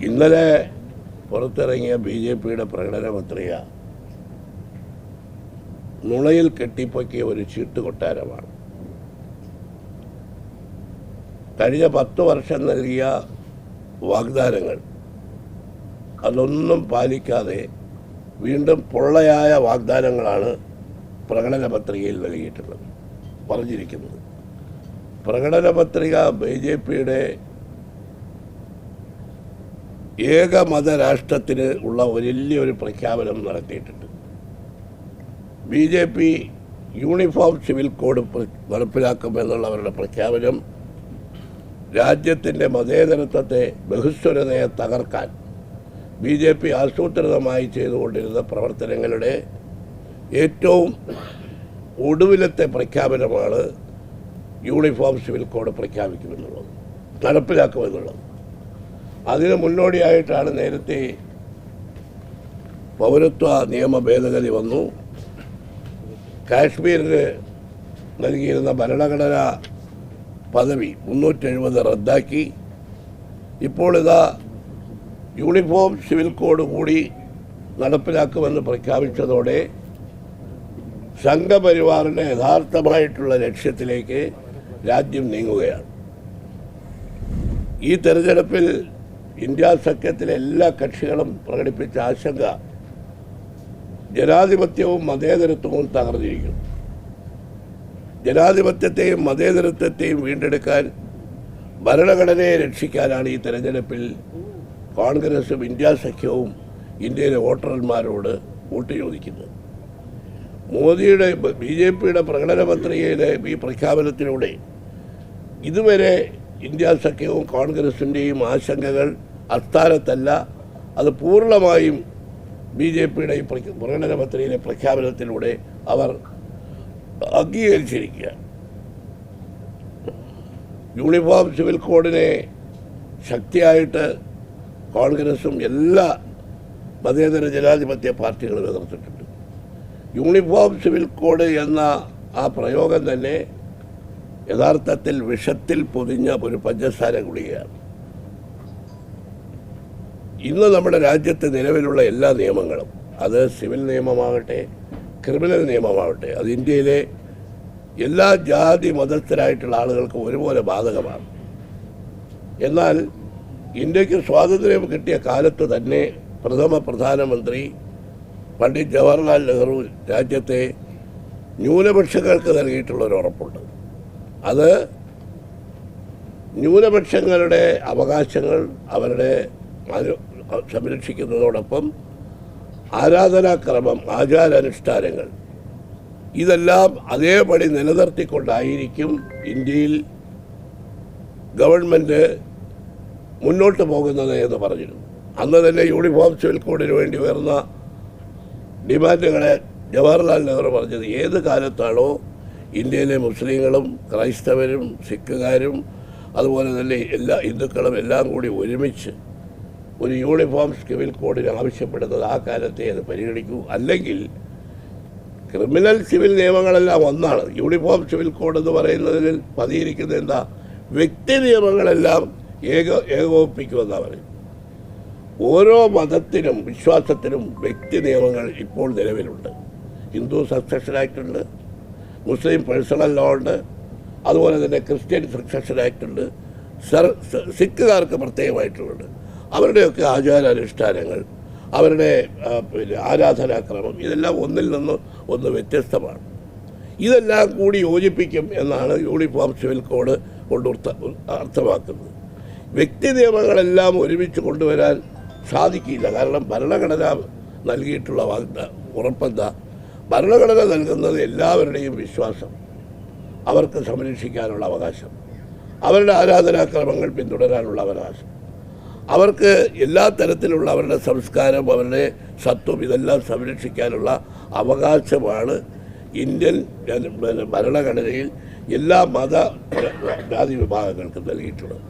ഇന്നലെ പുറത്തിറങ്ങിയ BJPയുടെ പ്രകടന പത്രിക നുണയിൽ കെട്ടിപ്പൊക്കിയ ഒരു ചീട്ട് കൊട്ടാരമാണ്. കഴിഞ്ഞ 10 വർഷം നൽകിയ വാഗ്ദാനങ്ങൾ അതൊന്നും പാലിക്കാതെ വീണ്ടും പൊള്ളയായ വാഗ്ദാനങ്ങളാണ് പ്രകടന പത്രികയിൽ നൽകിയിട്ടുള്ളത്. പറഞ്ഞിരിക്കുന്നത് പ്രകടന പത്രിക BJPയുടെ ഏകമത രാഷ്ട്രത്തിന് ഉള്ള വലിയൊരു പ്രഖ്യാപനം നടത്തിയിട്ടുണ്ട്. BJP യൂണിഫോം സിവിൽ കോഡ് നടപ്പിലാക്കുമെന്നുള്ളവരുടെ പ്രഖ്യാപനം രാജ്യത്തിൻ്റെ മതേതരത്വത്തെ ബഹുസ്വരതയെ തകർക്കാൻ BJP ആസൂത്രിതമായി ചെയ്തുകൊണ്ടിരുന്ന പ്രവർത്തനങ്ങളുടെ ഏറ്റവും ഒടുവിലത്തെ പ്രഖ്യാപനമാണ് യൂണിഫോം സിവിൽ കോഡ് പ്രഖ്യാപിക്കുമെന്നുള്ളത്, നടപ്പിലാക്കുമെന്നുള്ളത്. അതിന് മുന്നോടിയായിട്ടാണ് നേരത്തെ പൗരത്വ നിയമ ഭേദഗതി വന്നു. കാശ്മീരിന് നൽകിയിരുന്ന ഭരണഘടനാ പദവി 370 റദ്ദാക്കി. ഇപ്പോൾ ഇതാ യൂണിഫോം സിവിൽ കോഡ് കൂടി നടപ്പിലാക്കുമെന്ന് പ്രഖ്യാപിച്ചതോടെ സംഘപരിവാറിൻ്റെ യഥാർത്ഥമായിട്ടുള്ള ലക്ഷ്യത്തിലേക്ക് രാജ്യം നീങ്ങുകയാണ്. ഈ തെരഞ്ഞെടുപ്പിൽ ഇന്ത്യ സഖ്യത്തിലെ എല്ലാ കക്ഷികളും പ്രകടിപ്പിച്ച ആശങ്ക ജനാധിപത്യവും മതേതരത്വവും തകർന്നിരിക്കുന്നു. ജനാധിപത്യത്തെയും മതേതരത്വത്തെയും വീണ്ടെടുക്കാൻ, ഭരണഘടനയെ രക്ഷിക്കാനാണ് ഈ തെരഞ്ഞെടുപ്പിൽ കോൺഗ്രസും ഇന്ത്യ സഖ്യവും ഇന്ത്യയിലെ വോട്ടർമാരോട് വോട്ട് ചോദിക്കുന്നത്. മോദിയുടെ BJPയുടെ പ്രകടന പത്രികയിലെ ഈ പ്രഖ്യാപനത്തിലൂടെ ഇതുവരെ ഇന്ത്യ സഖ്യവും കോൺഗ്രസിൻ്റെയും ആശങ്കകൾ അസ്ഥാനത്തല്ല, അത് പൂർണ്ണമായും BJPയുടെ ഈ പ്രകടന പത്രികയിലെ പ്രഖ്യാപനത്തിലൂടെ അവർ അംഗീകരിച്ചിരിക്കുക. യൂണിഫോം സിവിൽ കോഡിനെ ശക്തിയായിട്ട് കോൺഗ്രസും എല്ലാ മതേതര ജനാധിപത്യ പാർട്ടികളും എതിർത്തിട്ടുണ്ട്. യൂണിഫോം സിവിൽ കോഡ് എന്ന ആ പ്രയോഗം തന്നെ യഥാർത്ഥത്തിൽ വിഷത്തിൽ പൊതിഞ്ഞ ഒരു പഞ്ചസാര ഗുളികയാണ്. ഇന്ന് നമ്മുടെ രാജ്യത്ത് നിലവിലുള്ള എല്ലാ നിയമങ്ങളും, അത് സിവിൽ നിയമമാകട്ടെ ക്രിമിനൽ നിയമമാകട്ടെ, അത് ഇന്ത്യയിലെ എല്ലാ ജാതി മതസ്ഥരായിട്ടുള്ള ആളുകൾക്ക് ഒരുപോലെ ബാധകമാണ്. എന്നാൽ ഇന്ത്യക്ക് സ്വാതന്ത്ര്യം കിട്ടിയ കാലത്ത് തന്നെ പ്രധാനമന്ത്രി പണ്ഡിറ്റ് ജവഹർലാൽ നെഹ്റു രാജ്യത്തെ ന്യൂനപക്ഷങ്ങൾക്ക് നൽകിയിട്ടുള്ളൊരു ഉറപ്പുണ്ട്. അത് ന്യൂനപക്ഷങ്ങളുടെ അവകാശങ്ങൾ അവരുടെ സംരക്ഷിക്കുന്നതോടൊപ്പം ആരാധനാക്രമം, ആചാരാനുഷ്ഠാനങ്ങൾ ഇതെല്ലാം അതേപടി നിലനിർത്തിക്കൊണ്ടായിരിക്കും ഇന്ത്യയിൽ ഗവൺമെൻറ് മുന്നോട്ട് പോകുന്നത് എന്ന് പറഞ്ഞിരുന്നു. അന്ന് തന്നെ യൂണിഫോം സിവിൽ കോഡിന് വേണ്ടി ഉയർന്ന ഡിമാൻഡുകളെ ജവഹർലാൽ നെഹ്റു പറഞ്ഞത് ഏത് കാലത്താണോ ഇന്ത്യയിലെ മുസ്ലിങ്ങളും ക്രൈസ്തവരും സിഖുകാരും അതുപോലെ തന്നെ എല്ലാ ഹിന്ദുക്കളും എല്ലാം കൂടി ഒരുമിച്ച് ഒരു യൂണിഫോം സിവിൽ കോഡിന് ആവശ്യപ്പെടുന്നത്, ആ കാലത്തെ അത് പരിഗണിക്കൂ. അല്ലെങ്കിൽ ക്രിമിനൽ സിവിൽ നിയമങ്ങളെല്ലാം ഒന്നാണ്. യൂണിഫോം സിവിൽ കോഡ് എന്ന് പറയുന്നതിൽ പതിയിരിക്കുന്നത് എന്താ? വ്യക്തി നിയമങ്ങളെല്ലാം ഏകോപിപ്പിക്കുമെന്നാണ് പറയും. ഓരോ മതത്തിനും വിശ്വാസത്തിനും വ്യക്തി നിയമങ്ങൾ ഇപ്പോൾ നിലവിലുണ്ട്. ഹിന്ദു സക്സഷൻ ആക്ട് ഉണ്ട്, മുസ്ലിം പേഴ്സണൽ ലോ ഉണ്ട്, അതുപോലെ തന്നെ ക്രിസ്ത്യൻ സക്സഷൻ ആക്ട് ഉണ്ട്, സിഖുകാർക്ക് പ്രത്യേകമായിട്ടുള്ളത്. അവരുടെയൊക്കെ ആചാരാനുഷ്ഠാനങ്ങൾ, അവരുടെ ആരാധനാക്രമം ഇതെല്ലാം ഒന്നിൽ നിന്ന് ഒന്ന് വ്യത്യസ്തമാണ്. ഇതെല്ലാം കൂടി യോജിപ്പിക്കും എന്നാണ് യൂണിഫോം സിവിൽ കോഡ് കൊണ്ട് അർത്ഥമാക്കുന്നത്. വ്യക്തി നിയമങ്ങളെല്ലാം ഒരുമിച്ച് കൊണ്ടുവരാൻ സാധിക്കില്ല. കാരണം ഭരണഘടന നൽകിയിട്ടുള്ള ഉറപ്പെന്താ? ഭരണഘടന നൽകുന്നത് എല്ലാവരുടെയും വിശ്വാസം, അവർക്ക് സംരക്ഷിക്കാനുള്ള അവകാശം, അവരുടെ ആരാധനാക്രമങ്ങൾ പിന്തുടരാനുള്ള അവകാശം, അവർക്ക് എല്ലാ തരത്തിലുള്ള അവരുടെ സംസ്കാരം, അവരുടെ സത്വം ഇതെല്ലാം സംരക്ഷിക്കാനുള്ള അവകാശമാണ് ഇന്ത്യൻ ഭരണഘടനയിൽ എല്ലാ ജാതി വിഭാഗങ്ങൾക്കും നൽകിയിട്ടുള്ളത്.